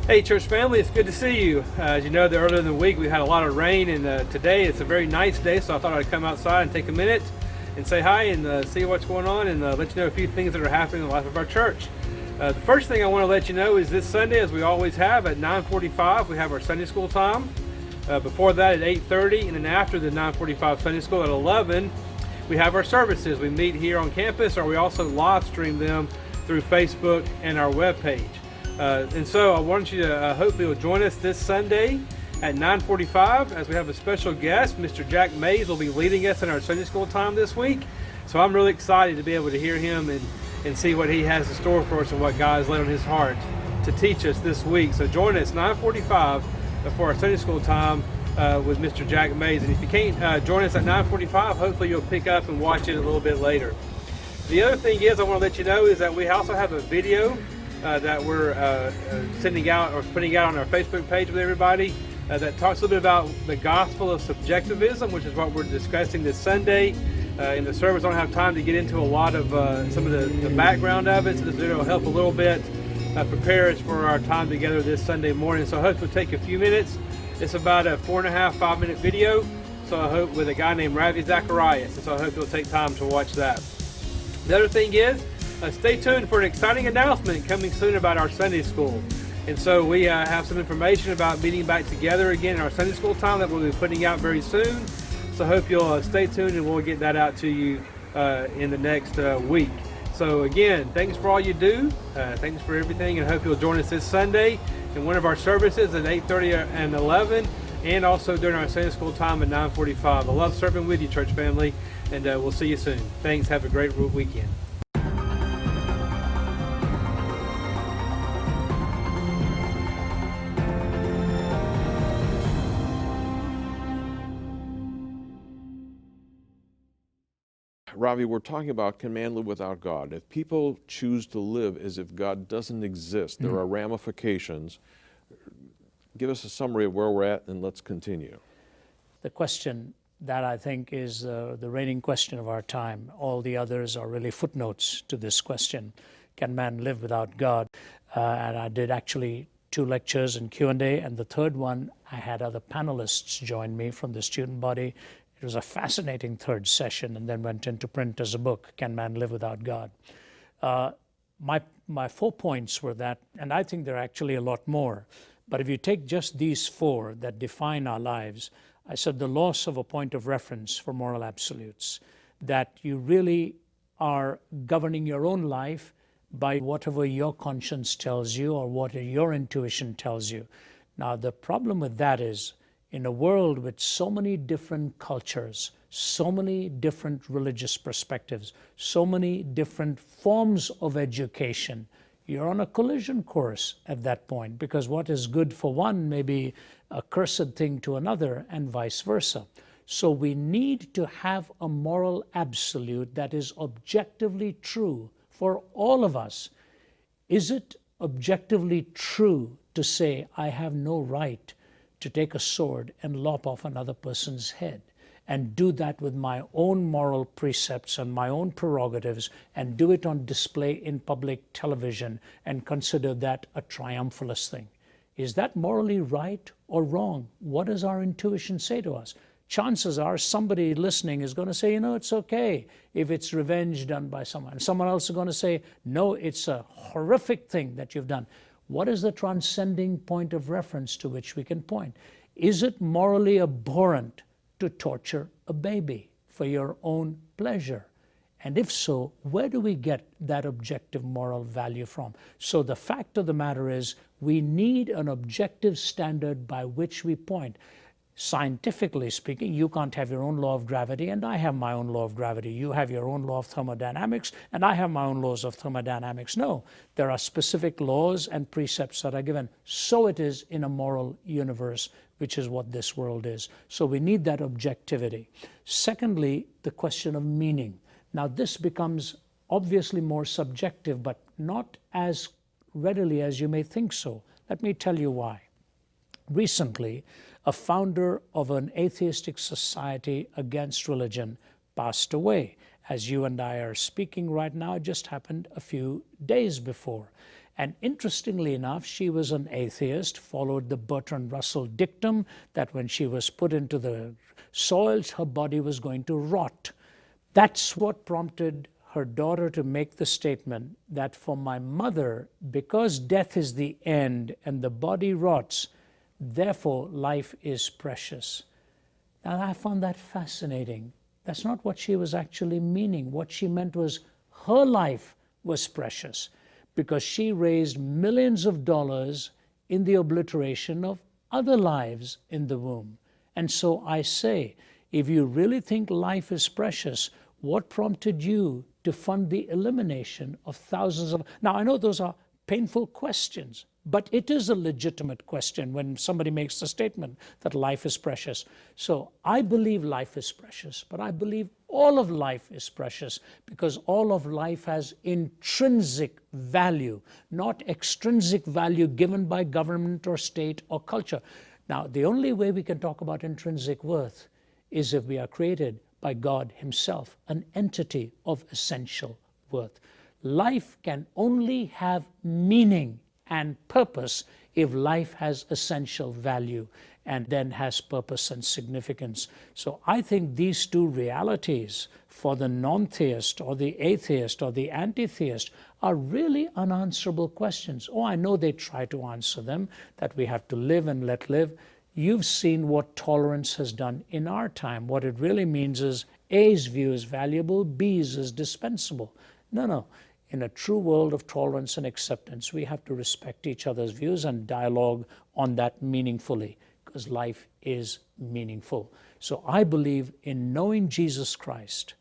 Hey church family, it's good to see you. As you know, earlier in the week we had a lot of rain, and today it's a very nice day, so I thought I'd come outside and take a minute and say hi and see what's going on and let you know a few things that are happening in the life of our church. The first thing I want to let you know is this Sunday, as we always have, at 9:45 we have our Sunday school time. Before that at 8:30, and then after the 9:45 Sunday school at 11 we have our services. We meet here on campus, or we also live stream them through Facebook and our webpage. And so I want you to hopefully will join us this Sunday at 9:45 as we have a special guest. Mr. Jack Mays will be leading us in our Sunday school time this week. So I'm really excited to be able to hear him and see what he has in store for us and what God has laid on his heart to teach us this week. So join us 9:45 for our Sunday school time with Mr. Jack Mays. And if you can't join us at 9:45, hopefully you'll pick up and watch it a little bit later. The other thing is I want to let you know is that we also have a video that we're sending out or putting out on our Facebook page with everybody that talks a little bit about the gospel of subjectivism, which is what we're discussing this Sunday. In the service, I don't have time to get into a lot of some of the background of it, so this video will help a little bit prepare us for our time together this Sunday morning. So I hope it'll take a few minutes. It's about a 4.5, 5-minute video, so I hope with a guy named Ravi Zacharias, and so I hope you'll take time to watch that. The other thing is, stay tuned for an exciting announcement coming soon about our Sunday school. And so we have some information about meeting back together again in our Sunday school time that we'll be putting out very soon. So I hope you'll stay tuned and we'll get that out to you in the next week. So again, thanks for all you do. Thanks for everything, and I hope you'll join us this Sunday in one of our services at 8:30 and 11, and also during our Sunday school time at 9:45. I love serving with you, church family, and we'll see you soon. Thanks. Have a great weekend. Ravi, we're talking about, can man live without God? If people choose to live as if God doesn't exist, there are ramifications. Give us a summary of where we're at, and let's continue. The question that I think is the reigning question of our time, all the others are really footnotes to this question. Can man live without God? And I did actually 2 lectures in Q&A, and the third one, I had other panelists join me from the student body. It was a fascinating third session, and then went into print as a book, Can Man Live Without God? My 4 points were that, and I think there are actually a lot more, but if you take just these 4 that define our lives, I said the loss of a point of reference for moral absolutes, that you really are governing your own life by whatever your conscience tells you or what your intuition tells you. Now, the problem with that is, in a world with so many different cultures, so many different religious perspectives, so many different forms of education, you're on a collision course at that point, because what is good for one may be a cursed thing to another, and vice versa. So we need to have a moral absolute that is objectively true for all of us. Is it objectively true to say, I have no right to take a sword and lop off another person's head, and do that with my own moral precepts and my own prerogatives, and do it on display in public television and consider that a triumphalist thing? Is that morally right or wrong? What does our intuition say to us? Chances are somebody listening is going to say, it's okay if it's revenge done by someone. Someone else is going to say, no, it's a horrific thing that you've done. What is the transcending point of reference to which we can point? Is it morally abhorrent to torture a baby for your own pleasure? And if so, where do we get that objective moral value from? So the fact of the matter is, we need an objective standard by which we point. Scientifically speaking, you can't have your own law of gravity, and I have my own law of gravity. You have your own law of thermodynamics, and I have my own laws of thermodynamics. No, there are specific laws and precepts that are given. So it is in a moral universe, which is what this world is. So we need that objectivity. Secondly, the question of meaning. Now, this becomes obviously more subjective, but not as readily as you may think so. Let me tell you why. Recently, a founder of an atheistic society against religion passed away. As you and I are speaking right now, it just happened a few days before. And interestingly enough, she was an atheist, followed the Bertrand Russell dictum that when she was put into the soils, her body was going to rot. That's what prompted her daughter to make the statement that for my mother, because death is the end and the body rots, therefore life is precious. Now, I found that fascinating. That's not what she was actually meaning. What she meant was her life was precious because she raised millions of dollars in the obliteration of other lives in the womb. And so I say, if you really think life is precious, what prompted you to fund the elimination of thousands of... Now, I know those are painful questions, but it is a legitimate question when somebody makes the statement that life is precious. So I believe life is precious, but I believe all of life is precious because all of life has intrinsic value, not extrinsic value given by government or state or culture. Now, the only way we can talk about intrinsic worth is if we are created by God Himself, an entity of essential worth. Life can only have meaning and purpose if life has essential value and then has purpose and significance. So I think these two realities for the non-theist or the atheist or the anti-theist are really unanswerable questions. Oh, I know they try to answer them, that we have to live and let live. You've seen what tolerance has done in our time. What it really means is A's view is valuable, B's is dispensable. No. In a true world of tolerance and acceptance, we have to respect each other's views and dialogue on that meaningfully, because life is meaningful. So I believe in knowing Jesus Christ,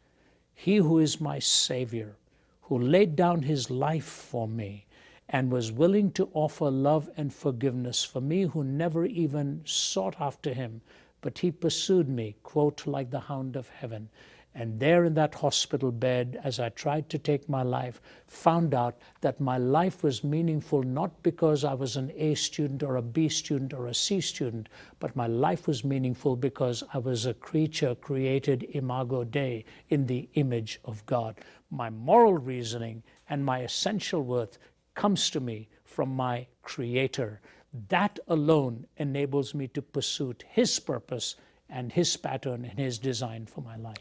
He who is my Savior, who laid down His life for me and was willing to offer love and forgiveness for me who never even sought after Him, but He pursued me, quote, like the hound of heaven. And there in that hospital bed, as I tried to take my life, found out that my life was meaningful not because I was an A student or a B student or a C student, but my life was meaningful because I was a creature created imago Dei, in the image of God. My moral reasoning and my essential worth comes to me from my Creator. That alone enables me to pursue His purpose and His pattern and His design for my life.